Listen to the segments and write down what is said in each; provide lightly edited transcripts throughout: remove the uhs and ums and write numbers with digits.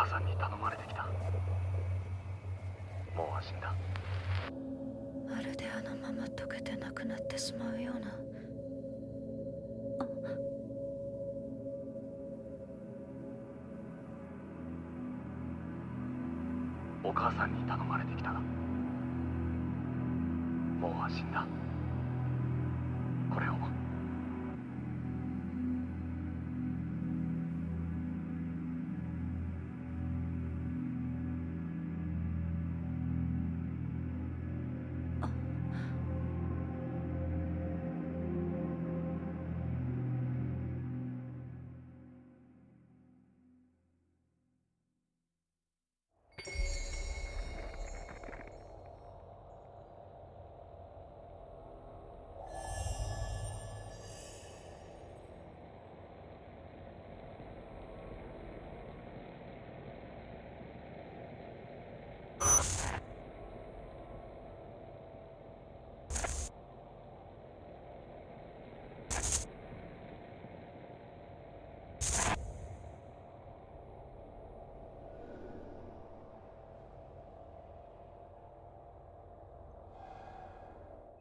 さんに頼まれてきた。もう死んだ。まるであのまま溶けてなくなってしまうような。お母さんに頼まれてきた。もう死んだ。これを。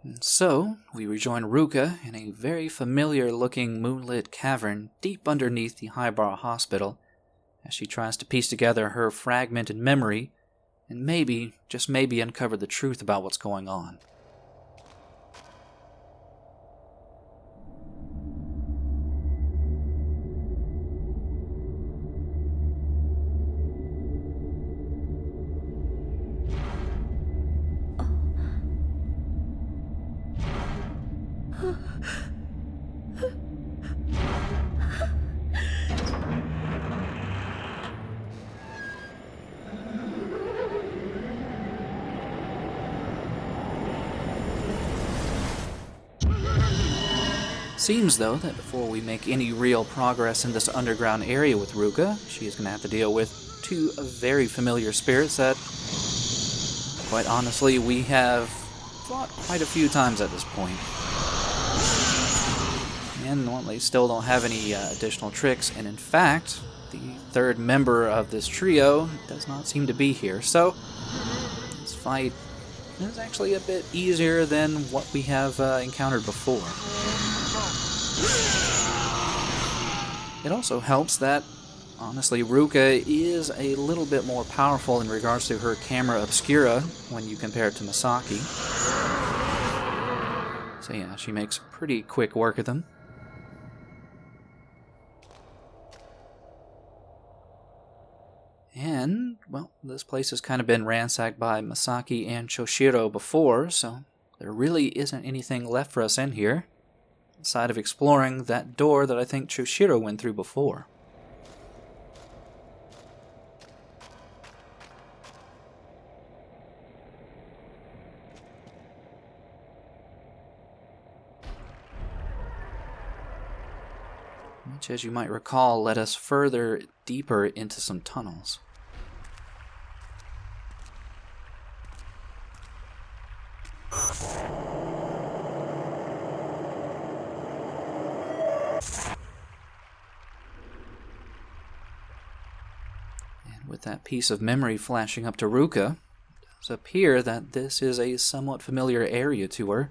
And so, we rejoin Ruka in a very familiar-looking moonlit cavern deep underneath the Highbar Hospital as she tries to piece together her fragmented memory and maybe, just maybe, uncover the truth about what's going on. Seems, though, that before we make any real progress in this underground area with Ruka, she is going to have to deal with two very familiar spirits that, quite honestly, we have fought quite a few times at this point. And, well, they still don't have any additional tricks, and in fact, the third member of this trio does not seem to be here, so this fight is actually a bit easier than what we have encountered before. It also helps that, honestly, Ruka is a little bit more powerful in regards to her camera obscura when you compare it to Masaki. So yeah, she makes pretty quick work of them. And, well, this place has kind of been ransacked by Masaki and Choshiro before, so there really isn't anything left for us in here, aside of exploring that door that I think Choshiro went through before. Which, as you might recall, led us further deeper into some tunnels. And with that piece of memory flashing up to Ruka, it does appear that this is a somewhat familiar area to her,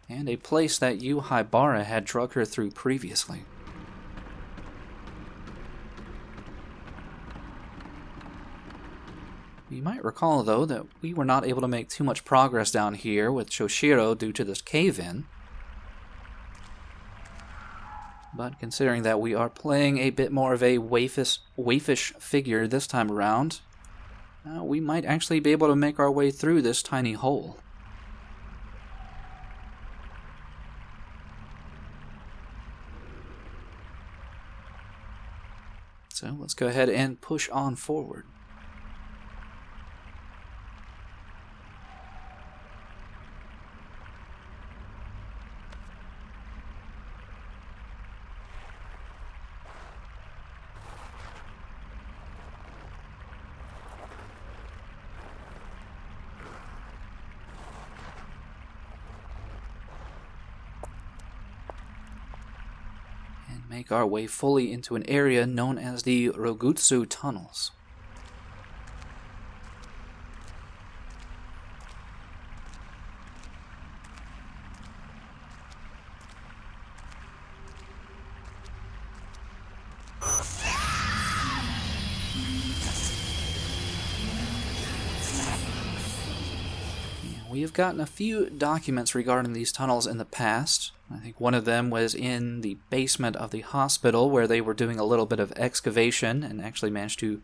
and a place that Yu Haibara had drug her through previously. You might recall, though, that we were not able to make too much progress down here with Choshiro due to this cave-in. But considering that we are playing a bit more of a waifish figure this time around, we might actually be able to make our way through this tiny hole. So let's go ahead and push on forward. Make our way fully into an area known as the Rogutsu Tunnels. We have gotten a few documents regarding these tunnels in the past. I think one of them was in the basement of the hospital where they were doing a little bit of excavation and actually managed to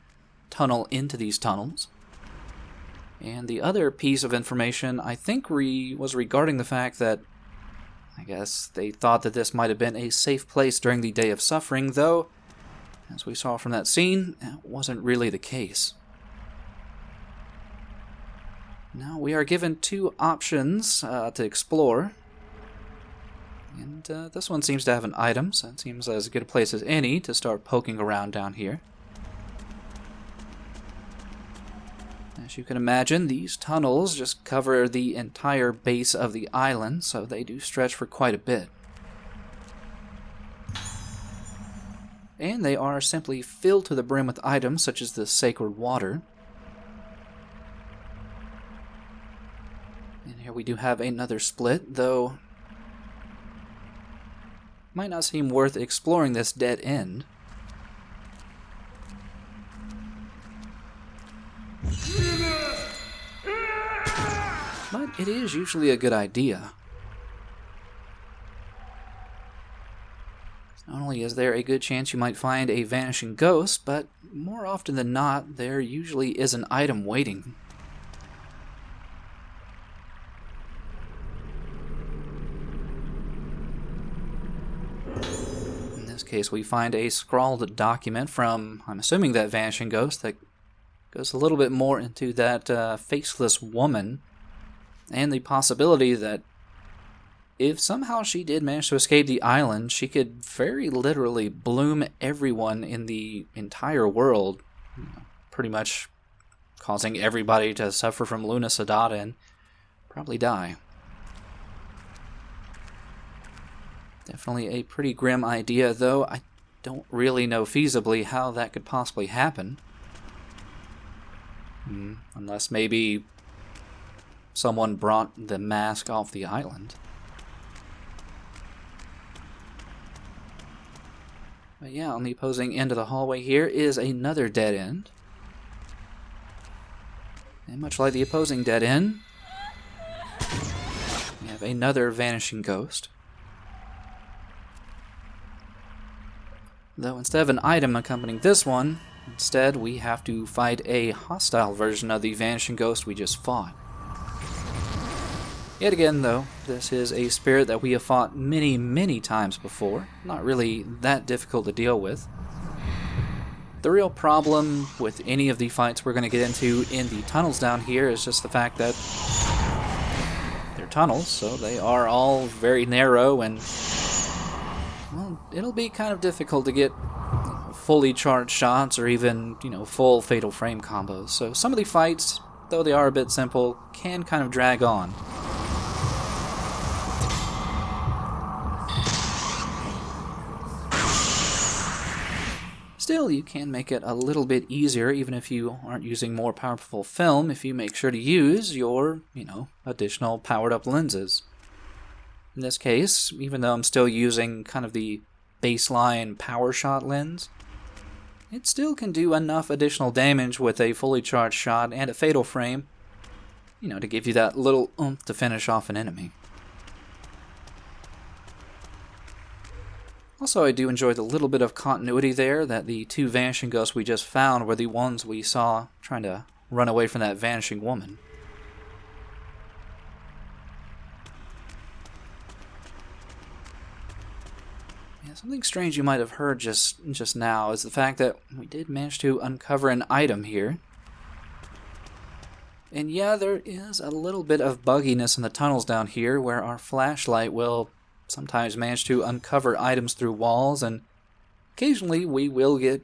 tunnel into these tunnels. And the other piece of information I think was regarding the fact that I guess they thought that this might have been a safe place during the Day of Suffering, though, as we saw from that scene, that wasn't really the case. Now we are given two options to explore. And this one seems to have an item, so it seems as good a place as any to start poking around down here. As you can imagine, these tunnels just cover the entire base of the island, so they do stretch for quite a bit. And they are simply filled to the brim with items such as the sacred water. And here we do have another split, though might not seem worth exploring this dead end. But it is usually a good idea. Not only is there a good chance you might find a vanishing ghost, but more often than not, there usually is an item waiting. In this case, we find a scrawled document from, I'm assuming, that vanishing ghost that goes a little bit more into that faceless woman and the possibility that if somehow she did manage to escape the island, she could very literally bloom everyone in the entire world, pretty much causing everybody to suffer from Luna Sedata and probably die. Definitely a pretty grim idea, though I don't really know feasibly how that could possibly happen. Unless maybe someone brought the mask off the island. But yeah, on the opposing end of the hallway here is another dead end. And much like the opposing dead end, we have another vanishing ghost. Though instead of an item accompanying this one, instead we have to fight a hostile version of the vanishing ghost we just fought. Yet again, though, this is a spirit that we have fought many, many times before. Not really that difficult to deal with. The real problem with any of the fights we're going to get into in the tunnels down here is just the fact that they're tunnels, so they are all very narrow and, well, it'll be kind of difficult to get fully charged shots or even, full fatal frame combos. So some of the fights, though they are a bit simple, can kind of drag on. Still, you can make it a little bit easier, even if you aren't using more powerful film, if you make sure to use your, additional powered-up lenses. In this case, even though I'm still using kind of the baseline power shot lens, it still can do enough additional damage with a fully charged shot and a fatal frame, to give you that little oomph to finish off an enemy. Also, I do enjoy the little bit of continuity there, that the two vanishing ghosts we just found were the ones we saw trying to run away from that vanishing woman. Yeah, something strange you might have heard just now is the fact that we did manage to uncover an item here. And yeah, there is a little bit of bugginess in the tunnels down here where our flashlight will sometimes manage to uncover items through walls, and occasionally we will get,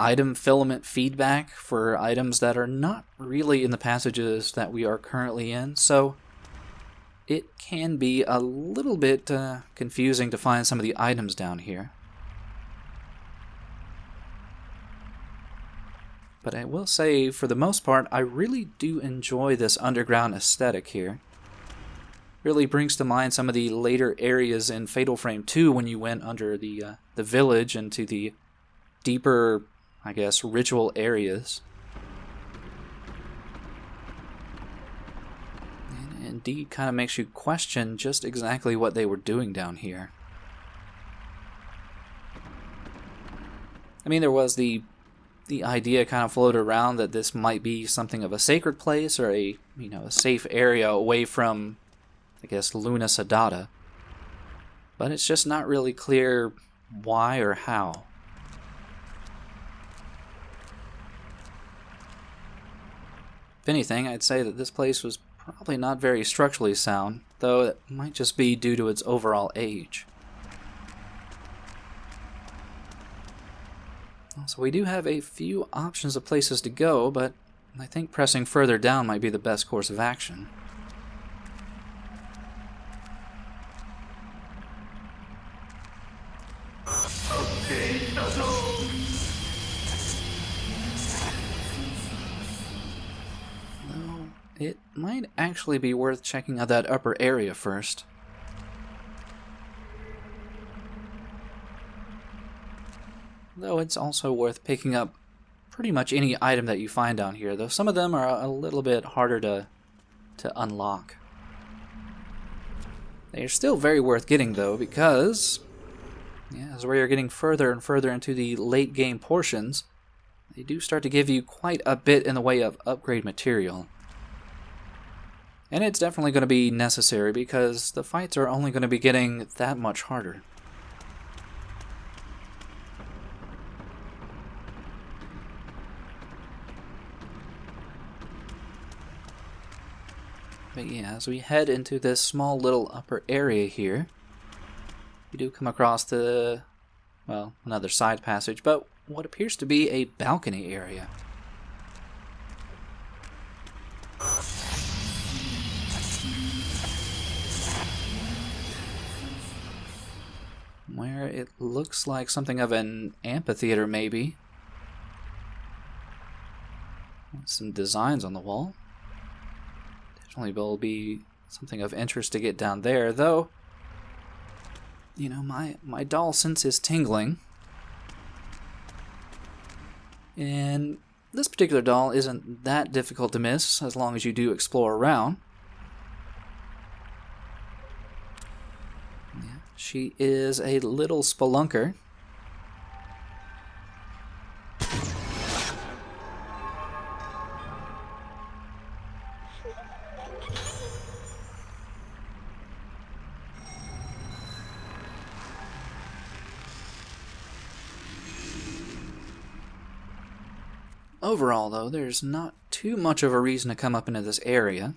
item filament feedback for items that are not really in the passages that we are currently in, so it can be a little bit confusing to find some of the items down here. But I will say, for the most part, I really do enjoy this underground aesthetic here. Really brings to mind some of the later areas in Fatal Frame 2 when you went under the village into the deeper, ritual areas. indeed kind of makes you question just exactly what they were doing down here. I mean, there was the idea kind of floated around that this might be something of a sacred place or a safe area away from, I guess, Luna Sedata. But it's just not really clear why or how. If anything, I'd say that this place was probably not very structurally sound, though it might just be due to its overall age. So we do have a few options of places to go, but I think pressing further down might be the best course of action. Though it might actually be worth checking out that upper area first. Though it's also worth picking up pretty much any item that you find down here, though some of them are a little bit harder to unlock. They are still very worth getting, though, because as we are getting further and further into the late game portions, they do start to give you quite a bit in the way of upgrade material. And it's definitely going to be necessary because the fights are only going to be getting that much harder. But yeah, as we head into this small little upper area here, we do come across another side passage, but what appears to be a balcony area. Where it looks like something of an amphitheater, maybe. Some designs on the wall. Definitely will be something of interest to get down there, though. My doll sense is tingling. And this particular doll isn't that difficult to miss as long as you do explore around. Yeah, she is a little spelunker. Overall, though, there's not too much of a reason to come up into this area.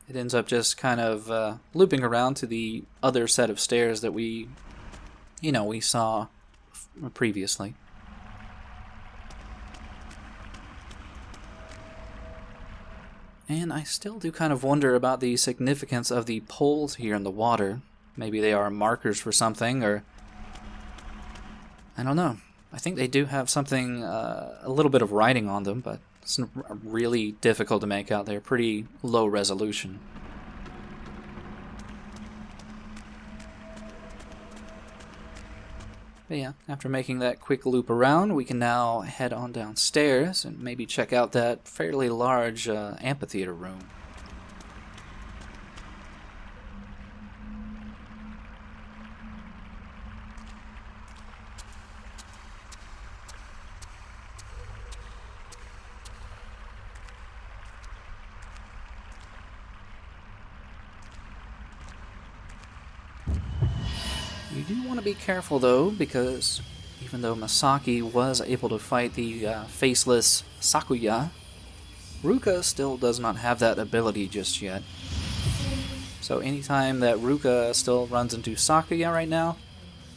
It ends up just kind of looping around to the other set of stairs that we saw previously. And I still do kind of wonder about the significance of the poles here in the water. Maybe they are markers for something, or I don't know. I think they do have something, a little bit of writing on them, but it's really difficult to make out. They're pretty low resolution. But yeah, after making that quick loop around, we can now head on downstairs and maybe check out that fairly large amphitheater room. You do want to be careful, though, because even though Masaki was able to fight the faceless Sakuya, Ruka still does not have that ability just yet. So anytime that Ruka still runs into Sakuya right now,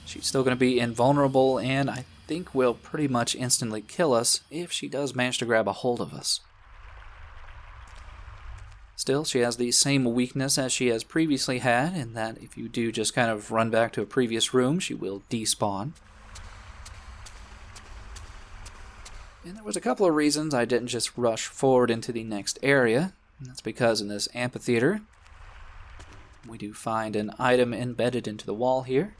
she's still going to be invulnerable, and I think will pretty much instantly kill us if she does manage to grab a hold of us. Still, she has the same weakness as she has previously had, in that if you do just kind of run back to a previous room, she will despawn. And there was a couple of reasons I didn't just rush forward into the next area. And that's because in this amphitheater, we do find an item embedded into the wall here.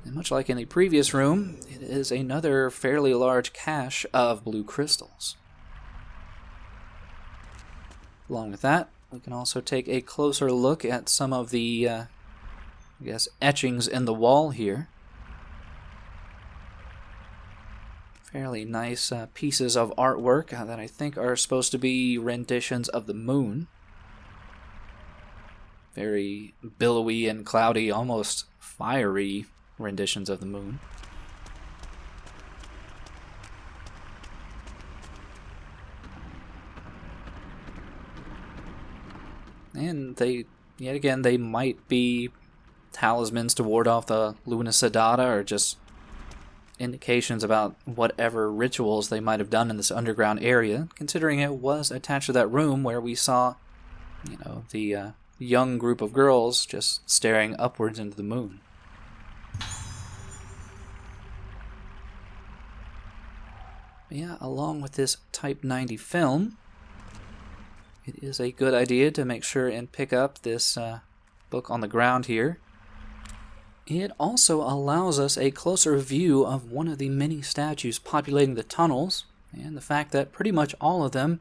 And much like in the previous room, it is another fairly large cache of blue crystals. Along with that, we can also take a closer look at some of the, etchings in the wall here. Fairly nice pieces of artwork that I think are supposed to be renditions of the moon. Very billowy and cloudy, almost fiery renditions of the moon. And yet again, they might be talismans to ward off the Luna Sedata, or just indications about whatever rituals they might have done in this underground area, considering it was attached to that room where we saw, the young group of girls just staring upwards into the moon. But yeah, along with this Type 90 film, it is a good idea to make sure and pick up this book on the ground here. It also allows us a closer view of one of the many statues populating the tunnels, and the fact that pretty much all of them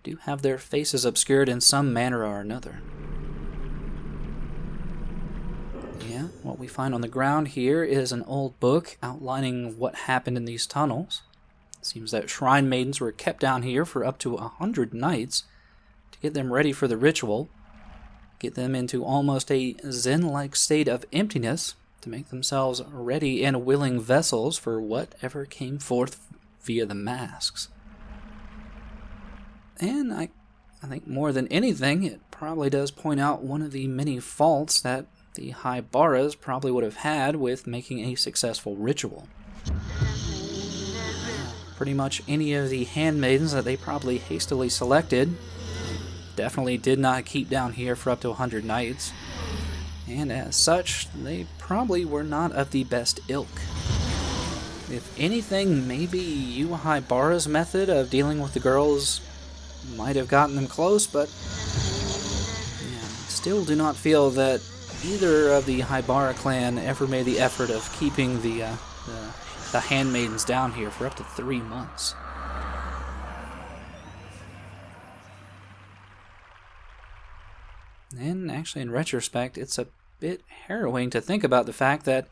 do have their faces obscured in some manner or another. Yeah, what we find on the ground here is an old book outlining what happened in these tunnels. It seems that shrine maidens were kept down here for up to 100 nights to get them ready for the ritual, get them into almost a zen-like state of emptiness, to make themselves ready and willing vessels for whatever came forth via the masks. And I think more than anything, it probably does point out one of the many faults that the Hybaras probably would have had with making a successful ritual. Pretty much any of the handmaidens that they probably hastily selected definitely did not keep down here for up to 100 nights. And as such, they probably were not of the best ilk. If anything, maybe Yu Haibara's method of dealing with the girls might have gotten them close, but still do not feel that either of the Haibara clan ever made the effort of keeping the handmaidens down here for up to 3 months. And actually, in retrospect, it's a bit harrowing to think about the fact that,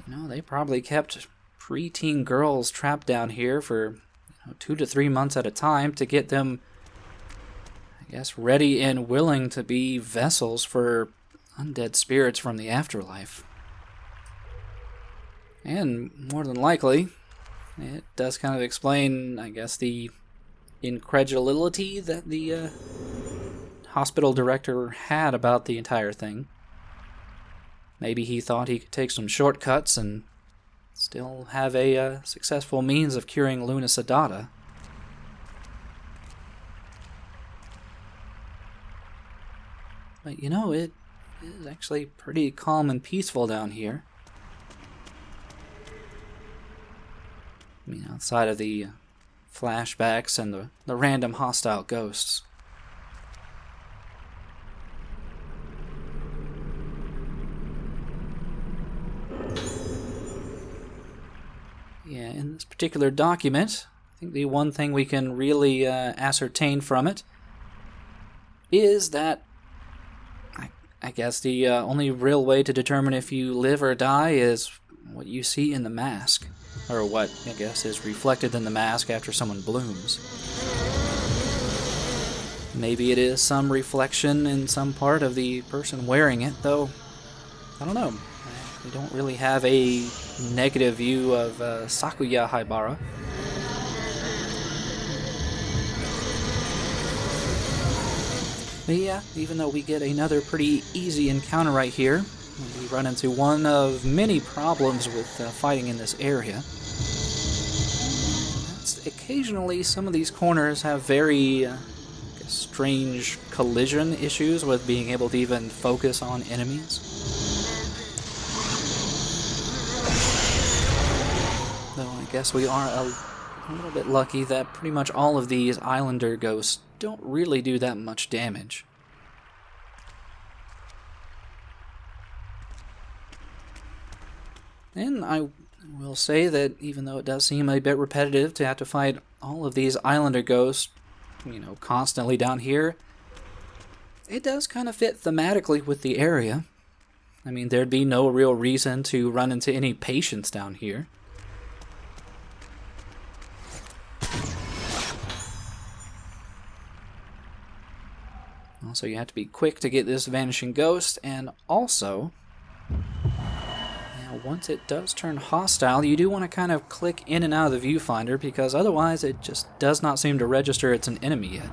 they probably kept preteen girls trapped down here for 2 to 3 months at a time to get them, ready and willing to be vessels for undead spirits from the afterlife. And more than likely, it does kind of explain, the incredulity that the hospital director had about the entire thing. Maybe he thought he could take some shortcuts and still have a successful means of curing Luna Sedata. But it is actually pretty calm and peaceful down here. Outside of the flashbacks and the random hostile ghosts. Yeah, in this particular document, I think the one thing we can really ascertain from it is that the only real way to determine if you live or die is what you see in the mask, or what, is reflected in the mask after someone blooms. Maybe it is some reflection in some part of the person wearing it, though, I don't know. We don't really have a negative view of Sakuya Haibara. But yeah, even though we get another pretty easy encounter right here, we run into one of many problems with fighting in this area. Occasionally, some of these corners have very strange collision issues with being able to even focus on enemies. Though I guess we are a little bit lucky that pretty much all of these Islander ghosts don't really do that much damage. And I will say that even though it does seem a bit repetitive to have to fight all of these Islander ghosts constantly down here, it does kind of fit thematically with the area. I mean, there'd be no real reason to run into any patients down here. Also, you have to be quick to get this vanishing ghost, and also, once it does turn hostile, you do want to kind of click in and out of the viewfinder, because otherwise it just does not seem to register it's an enemy yet.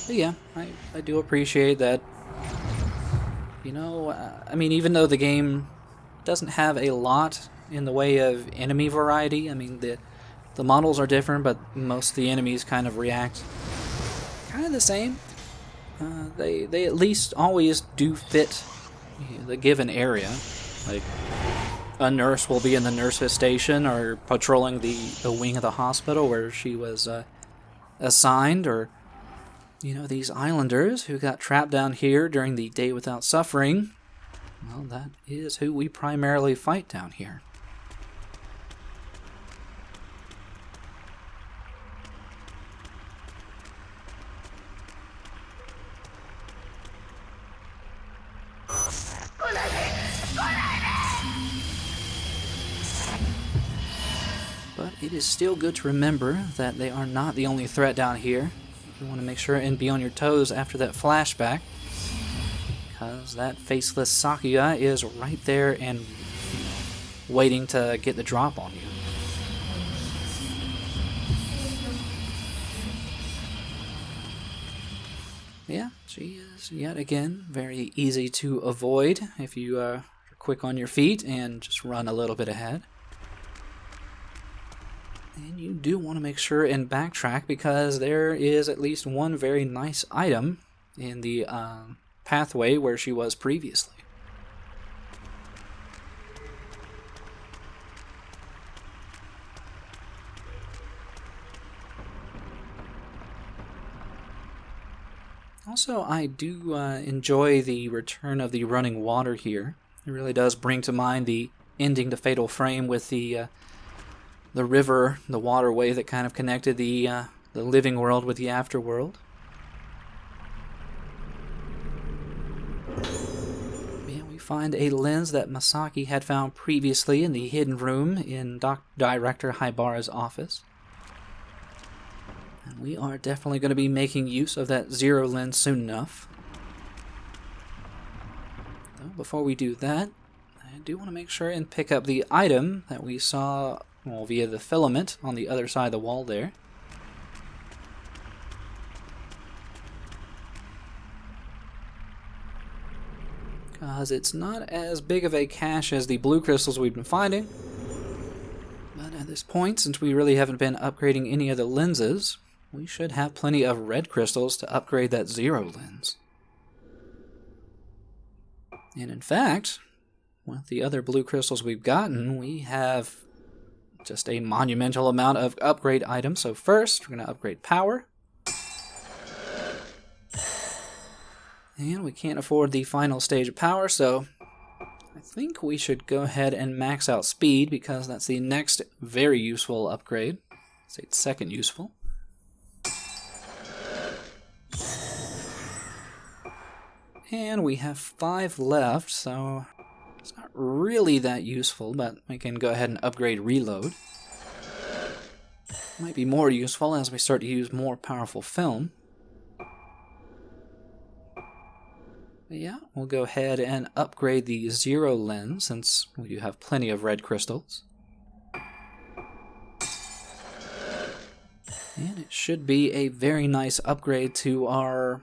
But yeah, I do appreciate that. I mean, even though the game doesn't have a lot in the way of enemy variety, I mean, the models are different, but most of the enemies kind of react kind of the same. They at least always do fit the given area. Like, a nurse will be in the nurse's station or patrolling the wing of the hospital where she was assigned, or these islanders who got trapped down here during the Day Without Suffering. Well, that is who we primarily fight down here. But it is still good to remember that they are not the only threat down here. You want to make sure and be on your toes after that flashback, because that faceless Sakuya is right there and waiting to get the drop on you. Yeah, she is yet again very easy to avoid if you are quick on your feet and just run a little bit ahead. And you do want to make sure and backtrack, because there is at least one very nice item in the pathway where she was previously. Also, I do enjoy the return of the running water here. It really does bring to mind the ending to Fatal Frame with the river, the waterway that kind of connected the living world with the afterworld. Yeah, we find a lens that Masaki had found previously in the hidden room in Director Haibara's office. And we are definitely going to be making use of that zero lens soon enough. Though before we do that, I do want to make sure and pick up the item that we saw via the filament on the other side of the wall there. Because it's not as big of a cache as the blue crystals we've been finding. But at this point, since we really haven't been upgrading any of the lenses, we should have plenty of red crystals to upgrade that zero lens. And in fact, with the other blue crystals we've gotten, we have just a monumental amount of upgrade items. So first, we're going to upgrade power. And we can't afford the final stage of power, so I think we should go ahead and max out speed, because that's the next very useful upgrade. Say it's second useful. And we have 5 left, so it's not really that useful, but we can go ahead and upgrade reload. Might be more useful as we start to use more powerful film. But yeah, we'll go ahead and upgrade the zero lens, since we do have plenty of red crystals. And it should be a very nice upgrade to our,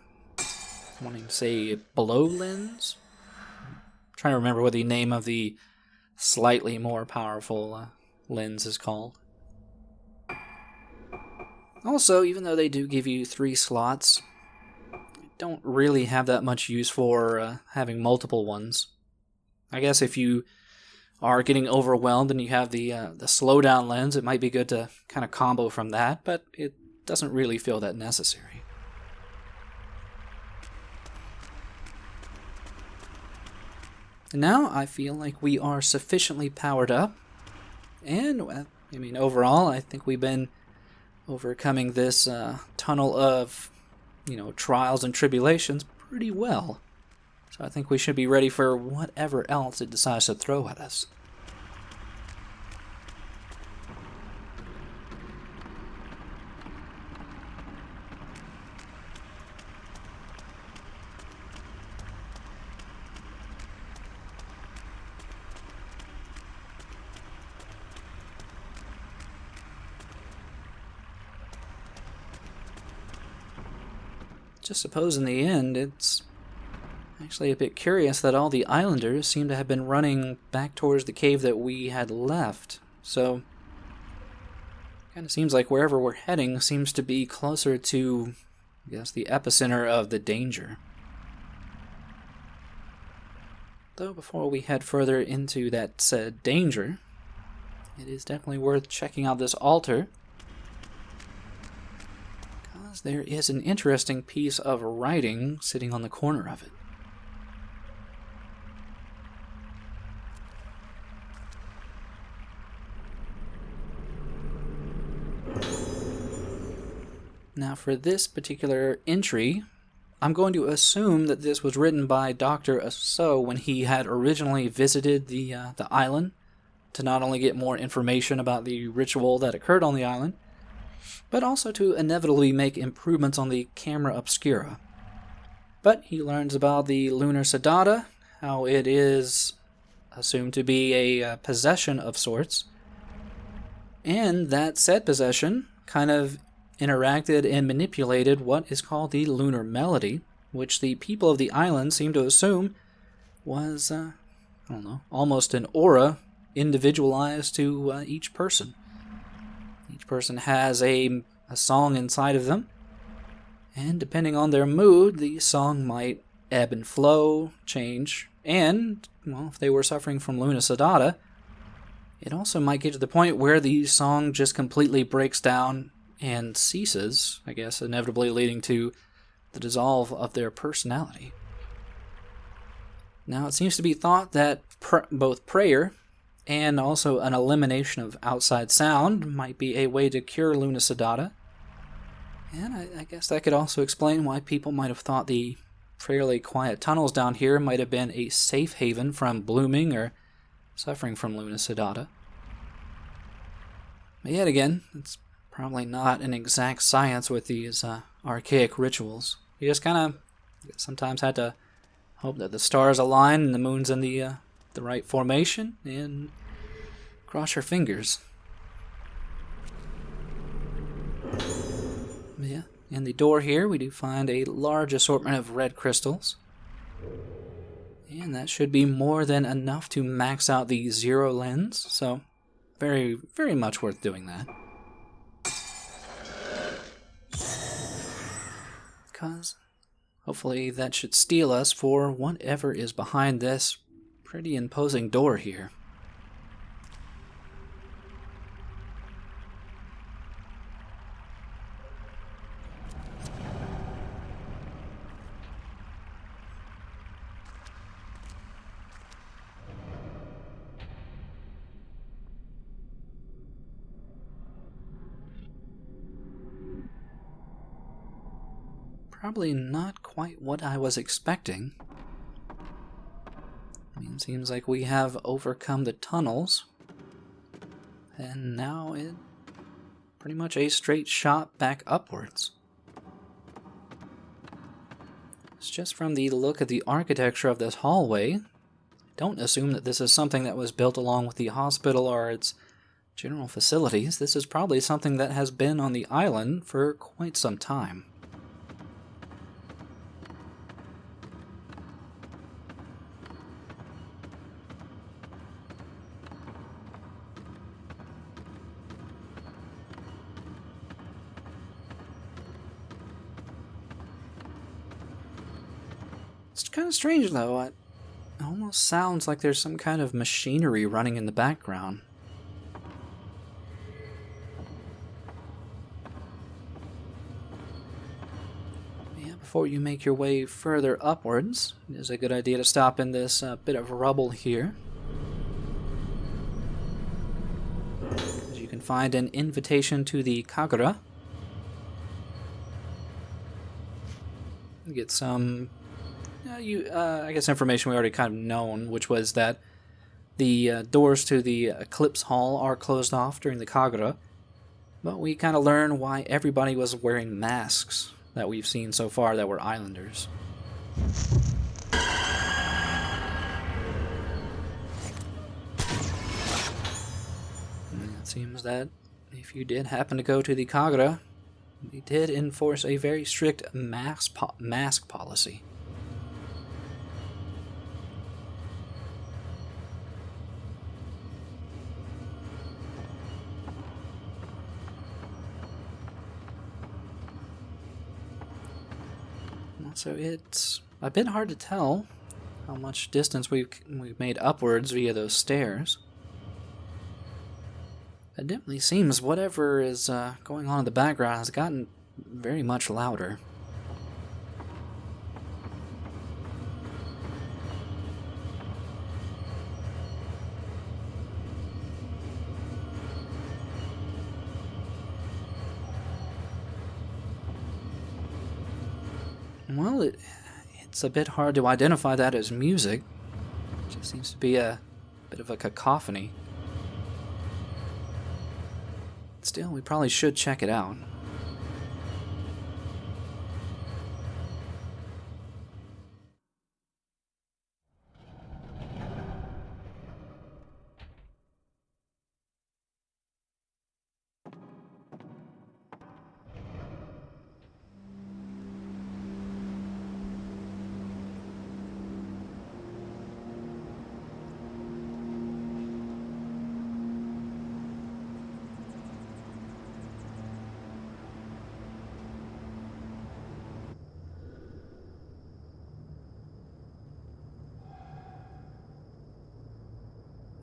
wanting to say, below lens? I'm trying to remember what the name of the slightly more powerful lens is called. Also, even though they do give you 3 slots, don't really have that much use for having multiple ones. I guess if you are getting overwhelmed and you have the slowdown lens, it might be good to kind of combo from that, but it doesn't really feel that necessary. And now I feel like we are sufficiently powered up. And, well, I mean, overall, I think we've been overcoming this tunnel of, trials and tribulations pretty well. So I think we should be ready for whatever else it decides to throw at us. Just suppose in the end, it's actually a bit curious that all the islanders seem to have been running back towards the cave that we had left. So, kind of seems like wherever we're heading seems to be closer to, I guess, the epicenter of the danger. Though before we head further into that said danger, it is definitely worth checking out this altar. There is an interesting piece of writing sitting on the corner of it. Now for this particular entry, I'm going to assume that this was written by Dr. Asso when he had originally visited the island to not only get more information about the ritual that occurred on the island, but also to inevitably make improvements on the camera obscura. But he learns about the lunar sedata, how it is assumed to be a possession of sorts, and that said possession kind of interacted and manipulated what is called the lunar melody, which the people of the island seem to assume was, almost an aura individualized to each person. Each person has a song inside of them, and depending on their mood, the song might ebb and flow, change, and, if they were suffering from Luna Sedata, it also might get to the point where the song just completely breaks down and ceases, I guess, inevitably leading to the dissolve of their personality. Now, it seems to be thought that both prayer and also an elimination of outside sound might be a way to cure Luna Sedata. And I guess that could also explain why people might have thought the fairly quiet tunnels down here might have been a safe haven from blooming or suffering from Luna Sedata. But yet again, it's probably not an exact science with these archaic rituals. You just kind of sometimes had to hope that the stars align and the moon's in the right formation, and cross your fingers. Yeah, in the door here we do find a large assortment of red crystals, and that should be more than enough to max out the zero lens, so very, very much worth doing that. Because hopefully that should steel us for whatever is behind this pretty imposing door here. Probably not quite what I was expecting. It seems like we have overcome the tunnels, and now it's pretty much a straight shot back upwards. It's just from the look of the architecture of this hallway, don't assume that this is something that was built along with the hospital or its general facilities. This is probably something that has been on the island for quite some time. It's kind of strange, though. It almost sounds like there's some kind of machinery running in the background. Yep, before you make your way further upwards, it is a good idea to stop in this bit of rubble here. As you can find an invitation to the Kagura. Get some, I guess, information we already kind of known, which was that the doors to the Eclipse Hall are closed off during the Kagura, but we kind of learn why everybody was wearing masks that we've seen so far that were islanders. And it seems that if you did happen to go to the Kagura, they did enforce a very strict mask policy. So it's a bit hard to tell how much distance we've made upwards via those stairs. It definitely seems whatever is going on in the background has gotten very much louder. Well, it's a bit hard to identify that as music. It just seems to be a bit of a cacophony. Still, we probably should check it out.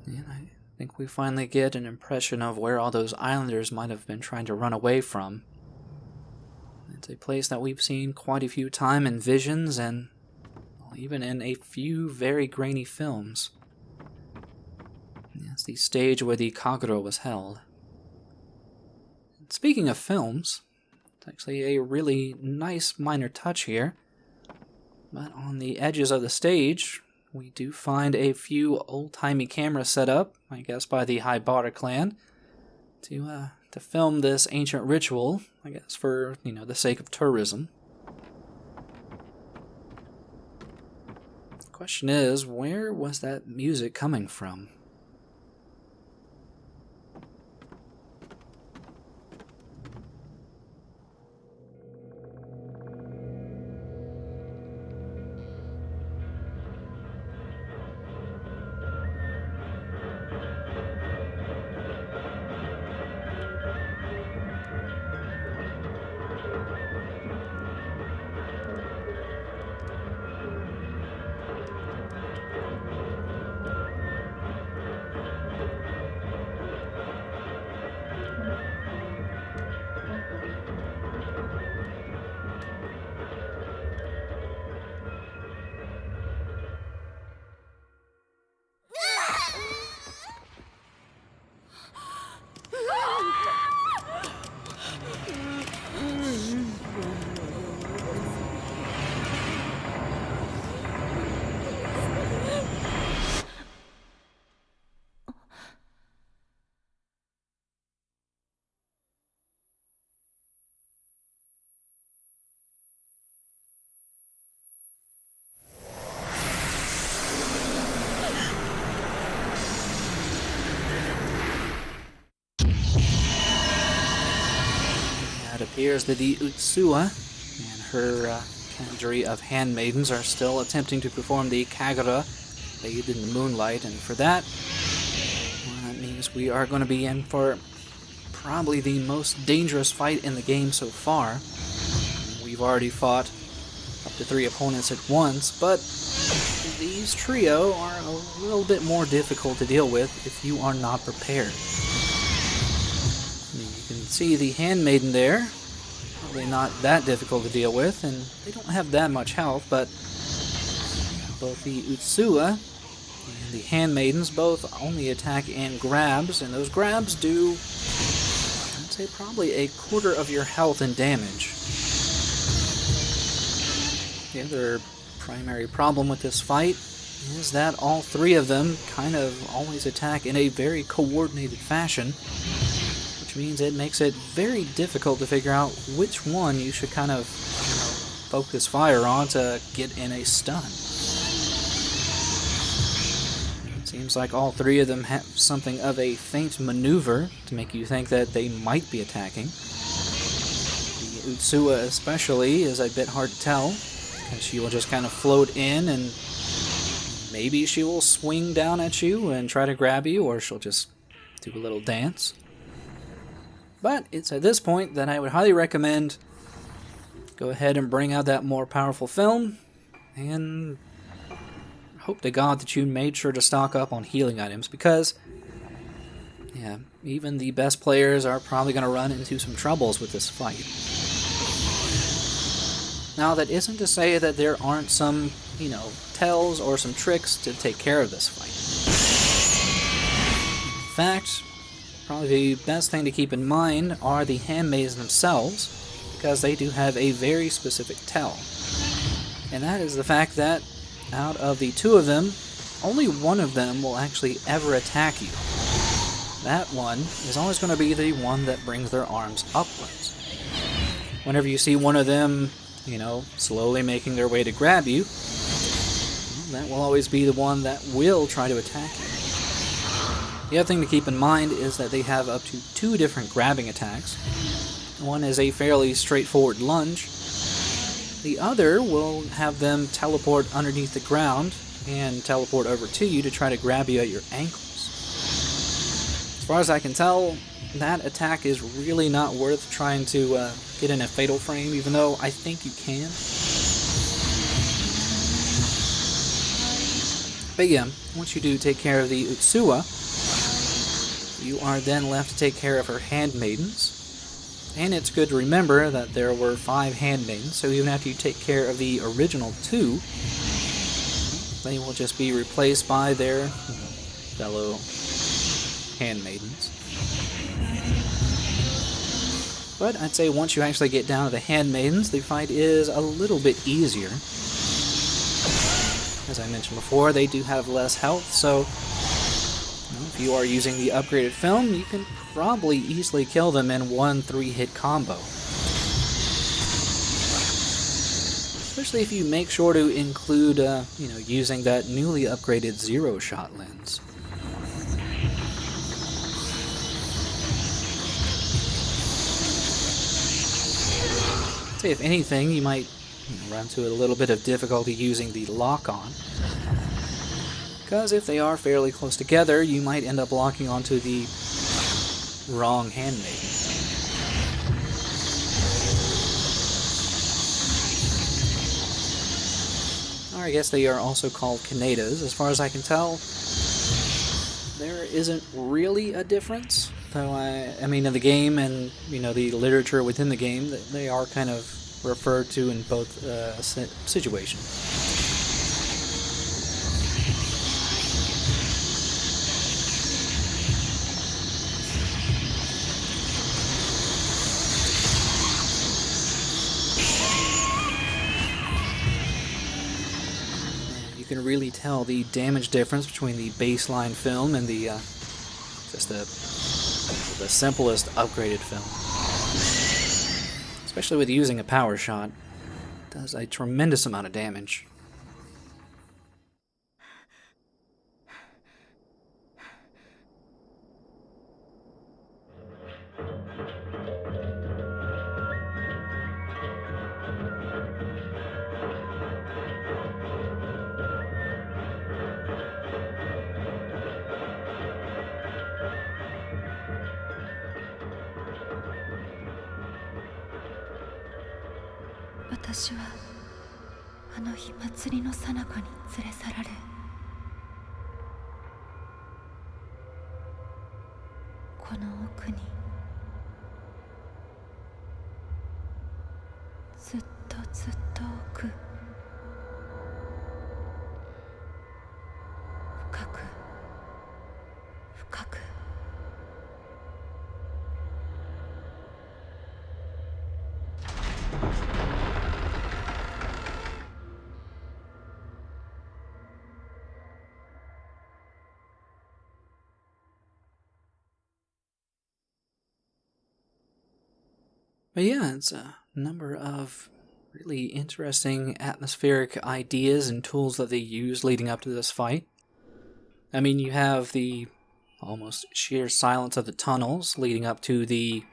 And I think we finally get an impression of where all those islanders might have been trying to run away from. It's a place that we've seen quite a few times in visions and even in a few very grainy films. It's the stage where the Kagura was held. And speaking of films, it's actually a really nice minor touch here. But on the edges of the stage, we do find a few old-timey cameras set up, I guess by the Haibara clan, to film this ancient ritual, I guess for, the sake of tourism. The question is, where was that music coming from? It appears that the Utsuwa and her cadre of handmaidens are still attempting to perform the Kagura, bathed in the moonlight, and for that, well, that means we are going to be in for probably the most dangerous fight in the game so far. We've already fought up to 3 opponents at once, but these trio are a little bit more difficult to deal with if you are not prepared. You can see the handmaiden there, probably not that difficult to deal with, and they don't have that much health, but both the Utsua and the Handmaidens both only attack in grabs, and those grabs do, I'd say, probably a quarter of your health and damage. The other primary problem with this fight is that all three of them kind of always attack in a very coordinated fashion, which means it makes it very difficult to figure out which one you should kind of focus fire on to get in a stun. It seems like all three of them have something of a feint maneuver to make you think that they might be attacking. The Utsua especially is a bit hard to tell, because she will just kind of float in and maybe she will swing down at you and try to grab you, or she'll just do a little dance. But it's at this point that I would highly recommend go ahead and bring out that more powerful film, and hope to God that you made sure to stock up on healing items, because yeah, even the best players are probably going to run into some troubles with this fight. Now, that isn't to say that there aren't some, tells or some tricks to take care of this fight. In fact, probably the best thing to keep in mind are the handmaids themselves, because they do have a very specific tell. And that is the fact that out of the two of them, only one of them will actually ever attack you. That one is always going to be the one that brings their arms upwards. Whenever you see one of them, slowly making their way to grab you, that will always be the one that will try to attack you. The other thing to keep in mind is that they have up to 2 different grabbing attacks. One is a fairly straightforward lunge. The other will have them teleport underneath the ground and teleport over to you to try to grab you at your ankles. As far as I can tell, that attack is really not worth trying to get in a fatal frame, even though I think you can. But yeah, once you do take care of the Utsua, you are then left to take care of her handmaidens. And it's good to remember that there were 5 handmaidens, so even after you take care of the original 2, they will just be replaced by their fellow handmaidens. But I'd say once you actually get down to the handmaidens, the fight is a little bit easier. As I mentioned before, they do have less health, so if you are using the upgraded film, you can probably easily kill them in one 3-hit combo. Especially if you make sure to include, using that newly upgraded zero-shot lens. Say, if anything, you might run into a little bit of difficulty using the lock-on, because if they are fairly close together, you might end up locking onto the wrong handmaiden. Or I guess they are also called Kanades. As far as I can tell, there isn't really a difference. Though in the game and the literature within the game, they are kind of referred to in both situations. You can really tell the damage difference between the baseline film and the the simplest upgraded film. Especially with using a power shot. It does a tremendous amount of damage.私はあの日祭りの最中に連れ去られ、この奥に But yeah, it's a number of really interesting atmospheric ideas and tools that they use leading up to this fight. I mean, you have the almost sheer silence of the tunnels leading up to the,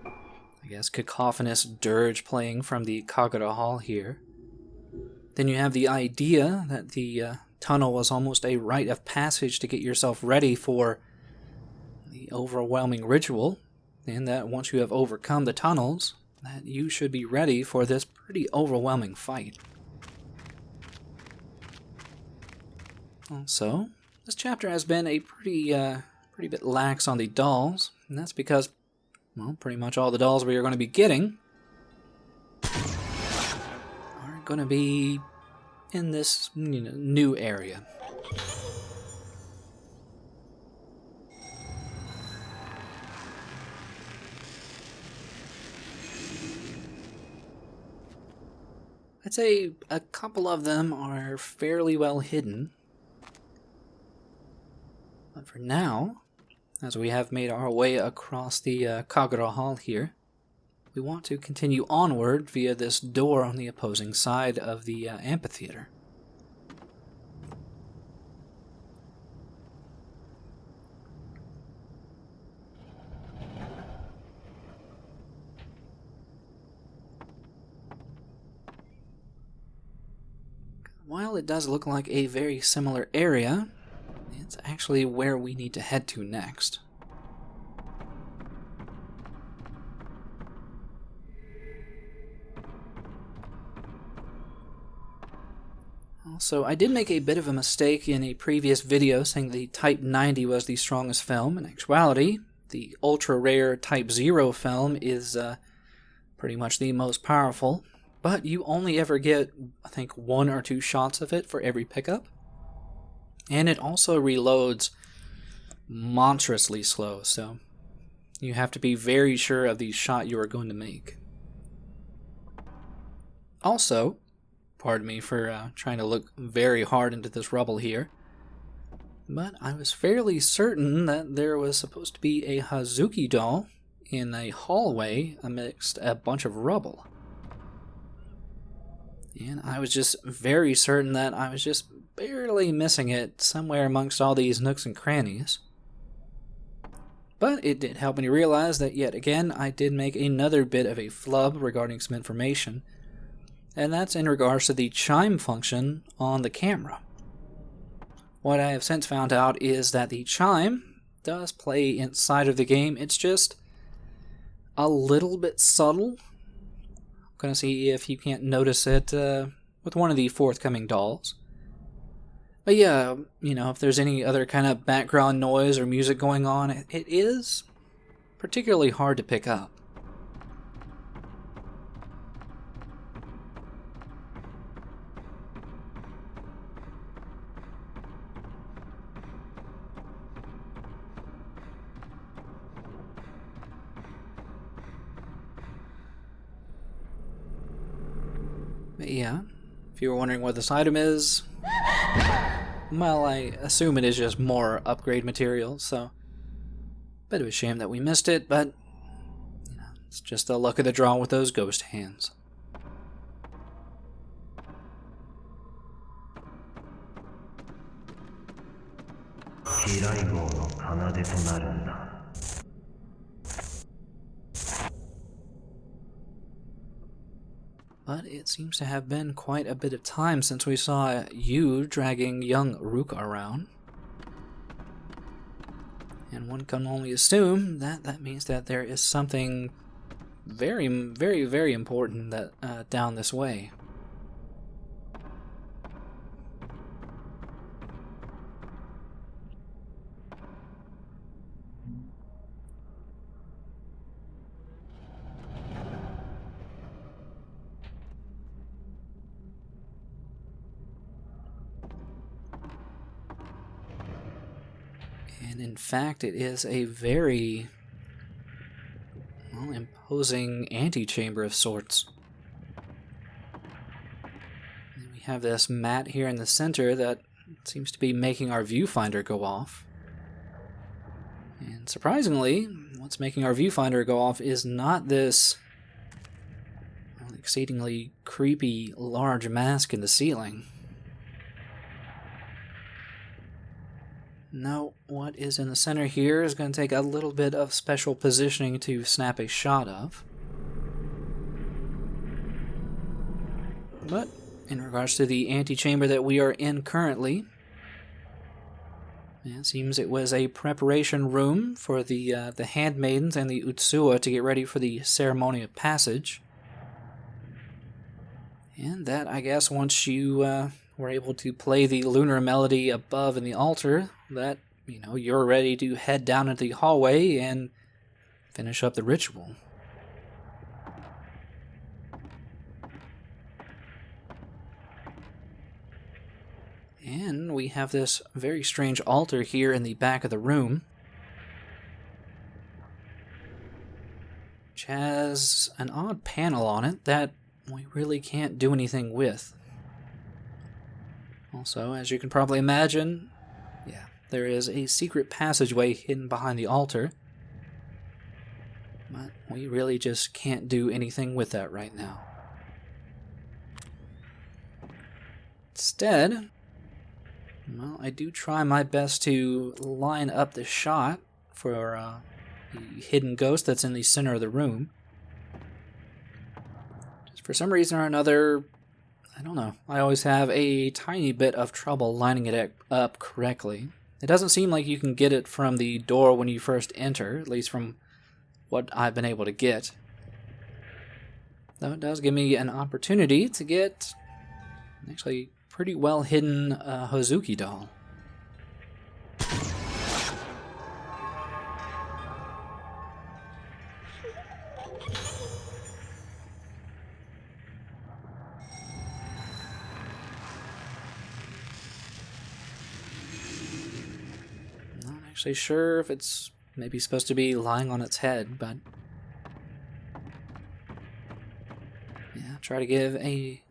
I guess, cacophonous dirge playing from the Kagura Hall here. Then you have the idea that the tunnel was almost a rite of passage to get yourself ready for the overwhelming ritual, and that once you have overcome the tunnels, that you should be ready for this pretty overwhelming fight. Also, this chapter has been a pretty bit lax on the dolls, and that's because, well, pretty much all the dolls we are going to be getting are going to be in this new area. I'd say a couple of them are fairly well hidden. But for now, as we have made our way across the Kagura Hall here, we want to continue onward via this door on the opposing side of the amphitheater. While it does look like a very similar area, it's actually where we need to head to next. Also, I did make a bit of a mistake in a previous video saying the Type 90 was the strongest film. In actuality, the ultra-rare Type 0 film is pretty much the most powerful, but you only ever get, I think, 1 or 2 shots of it for every pickup. And it also reloads monstrously slow, so you have to be very sure of the shot you are going to make. Also, pardon me for trying to look very hard into this rubble here, but I was fairly certain that there was supposed to be a Hazuki doll in a hallway amidst a bunch of rubble. And I was just very certain that I was just barely missing it somewhere amongst all these nooks and crannies. But it did help me realize that yet again I did make another bit of a flub regarding some information, and that's in regards to the chime function on the camera. What I have since found out is that the chime does play inside of the game, it's just a little bit subtle. I'm going to see if you can't notice it with one of the forthcoming dolls. But yeah, if there's any other kind of background noise or music going on, it is particularly hard to pick up. But yeah, if you were wondering what this item is, well, I assume it is just more upgrade material, so bit of a shame that we missed it, but it's just the luck of the draw with those ghost hands. But it seems to have been quite a bit of time since we saw you dragging young Ruka around. And one can only assume that that means that there is something very, very, very important that down this way. And in fact, it is a very, well, imposing antechamber of sorts. And we have this mat here in the center that seems to be making our viewfinder go off. And surprisingly, what's making our viewfinder go off is not this exceedingly creepy large mask in the ceiling. Now, what is in the center here is going to take a little bit of special positioning to snap a shot of. But in regards to the antechamber that we are in currently, it seems it was a preparation room for the Handmaidens and the Utsua to get ready for the ceremony of passage. And that, I guess, once you were able to play the lunar melody above in the altar, that, you're ready to head down into the hallway and finish up the ritual. And we have this very strange altar here in the back of the room, which has an odd panel on it that we really can't do anything with. Also, as you can probably imagine, there is a secret passageway hidden behind the altar, but we really just can't do anything with that right now. Instead, I do try my best to line up the shot for the hidden ghost that's in the center of the room. Just for some reason or another, I don't know, I always have a tiny bit of trouble lining it up correctly. It doesn't seem like you can get it from the door when you first enter, at least from what I've been able to get. Though it does give me an opportunity to get actually pretty well hidden Hazuki doll. Not actually sure if it's maybe supposed to be lying on its head, but try to give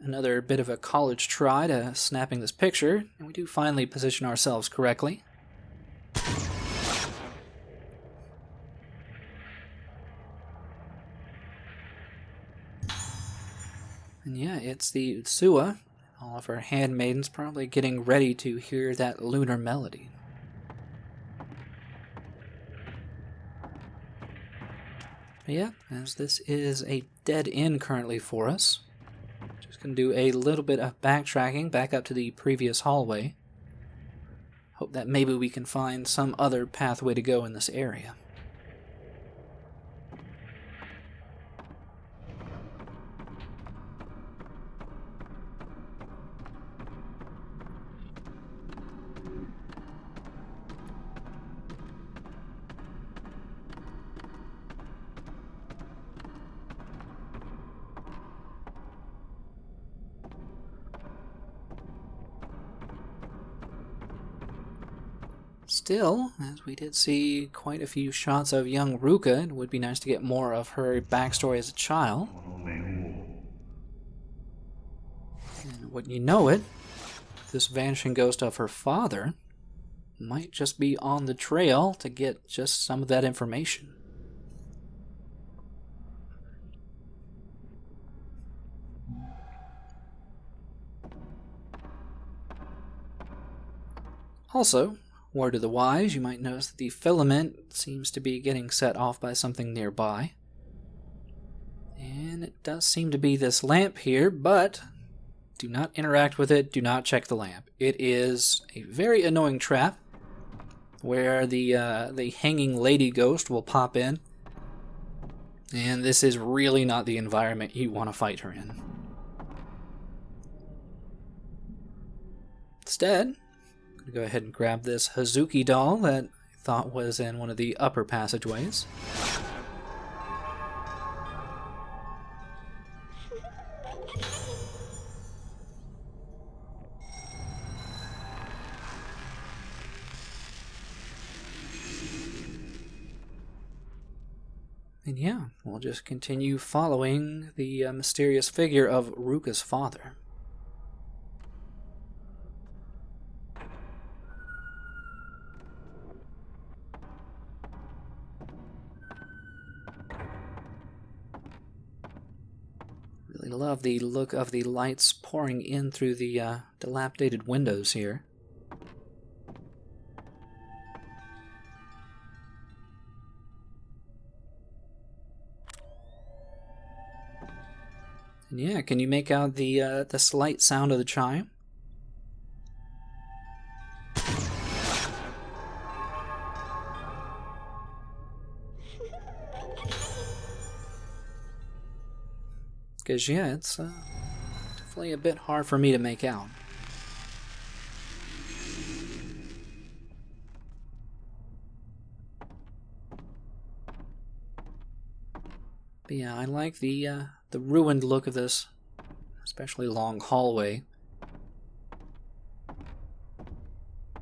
another bit of a college try to snapping this picture, and we do finally position ourselves correctly. And it's the Utsua, all of her handmaidens probably getting ready to hear that lunar melody. But as this is a dead end currently for us, just going to do a little bit of backtracking back up to the previous hallway. Hope that maybe we can find some other pathway to go in this area. Still, as we did see quite a few shots of young Ruka, it would be nice to get more of her backstory as a child. And wouldn't you know it, this vanishing ghost of her father might just be on the trail to get just some of that information. Also, word to the wise, you might notice that the filament seems to be getting set off by something nearby. And it does seem to be this lamp here, but do not interact with it, do not check the lamp. It is a very annoying trap where the hanging lady ghost will pop in, and this is really not the environment you want to fight her in. Instead, I'm going to go ahead and grab this Hazuki doll that I thought was in one of the upper passageways. And we'll just continue following the mysterious figure of Ruka's father. Really love the look of the lights pouring in through the dilapidated windows here. And yeah, can you make out the slight sound of the chime? Because, yeah, it's definitely a bit hard for me to make out. But yeah, I like the ruined look of this, especially long hallway.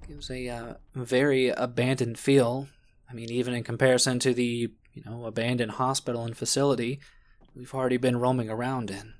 Gives a very abandoned feel. I mean, even in comparison to the, abandoned hospital and facility we've already been roaming around in.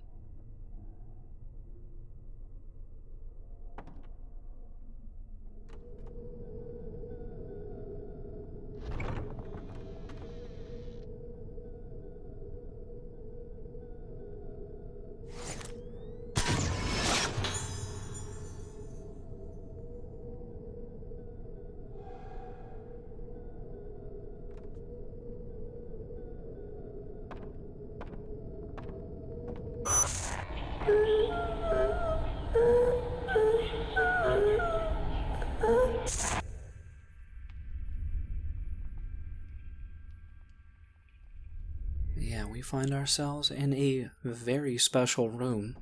Yeah, we find ourselves in a very special room.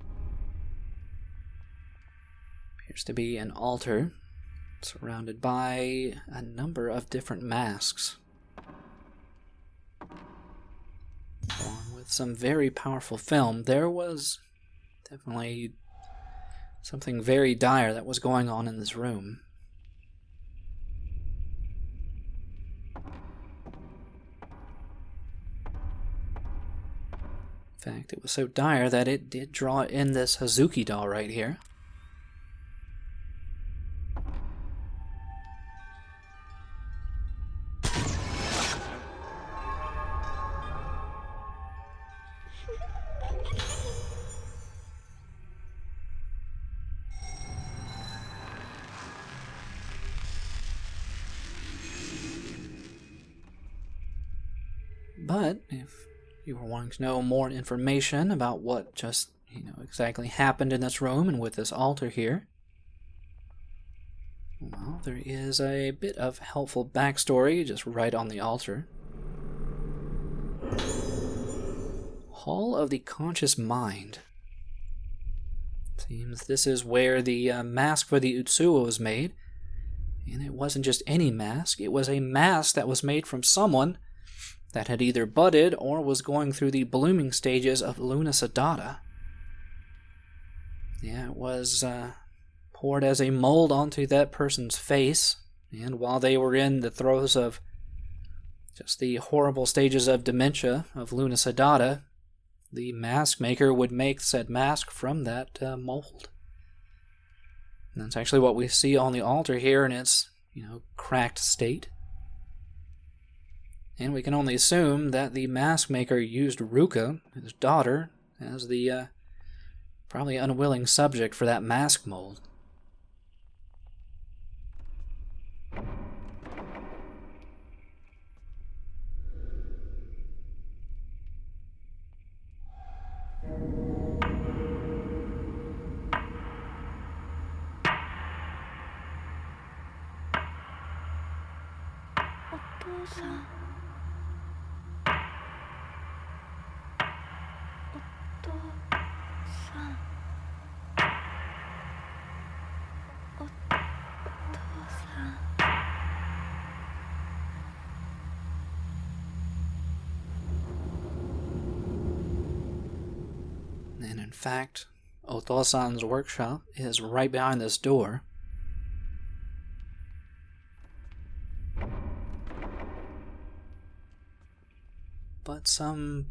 Appears to be an altar surrounded by a number of different masks, along with some very powerful film. There was definitely something very dire that was going on in this room. In fact, it was so dire that it did draw in this Hazuki doll right here. But if you were wanting to know more information about what just, exactly happened in this room and with this altar here, well, there is a bit of helpful backstory just right on the altar. Hall of the Conscious Mind. Seems this is where the mask for the Utsuo was made. And it wasn't just any mask, it was a mask that was made from someone that had either budded or was going through the blooming stages of Luna Sedata. Yeah, it was poured as a mold onto that person's face, and while they were in the throes of just the horrible stages of dementia of Luna Sedata, the mask maker would make said mask from that mold. And that's actually what we see on the altar here in its, cracked state. And we can only assume that the mask maker used Ruka, his daughter, as the probably unwilling subject for that mask mold. And in fact, Oto-san's workshop is right behind this door. But some,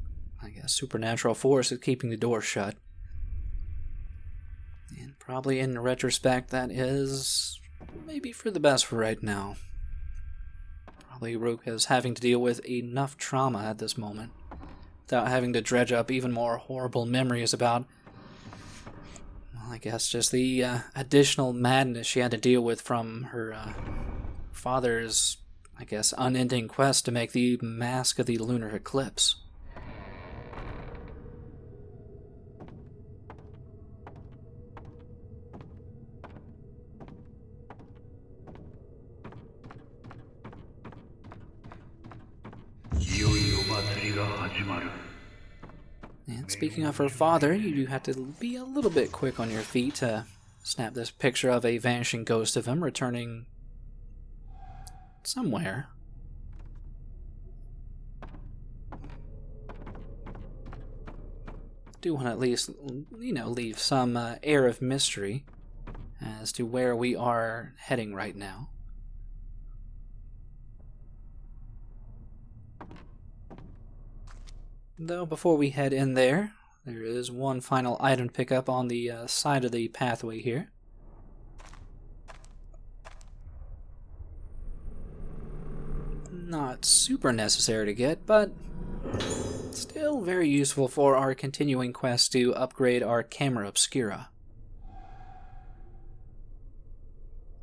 supernatural force is keeping the door shut. And probably in retrospect, that is maybe for the best for right now. Probably Ruka is having to deal with enough trauma at this moment without having to dredge up even more horrible memories about, well, I guess just the additional madness she had to deal with from her father's, I guess, unending quest to make the mask of the lunar eclipse. And speaking of her father, you do have to be a little bit quick on your feet to snap this picture of a vanishing ghost of him returning somewhere. Do want to at least, leave some air of mystery as to where we are heading right now. Though before we head in there is one final item to pick up on the side of the pathway here. Not super necessary to get, but still very useful for our continuing quest to upgrade our camera obscura.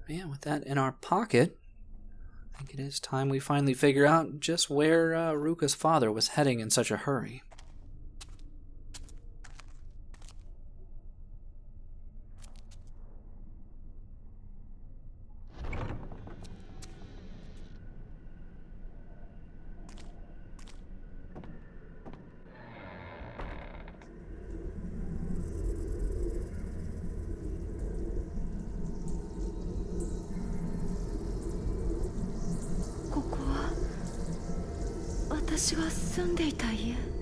Yeah, with that in our pocket, I think it is time we finally figure out just where Ruka's father was heading in such a hurry. This 私が住んでいた家。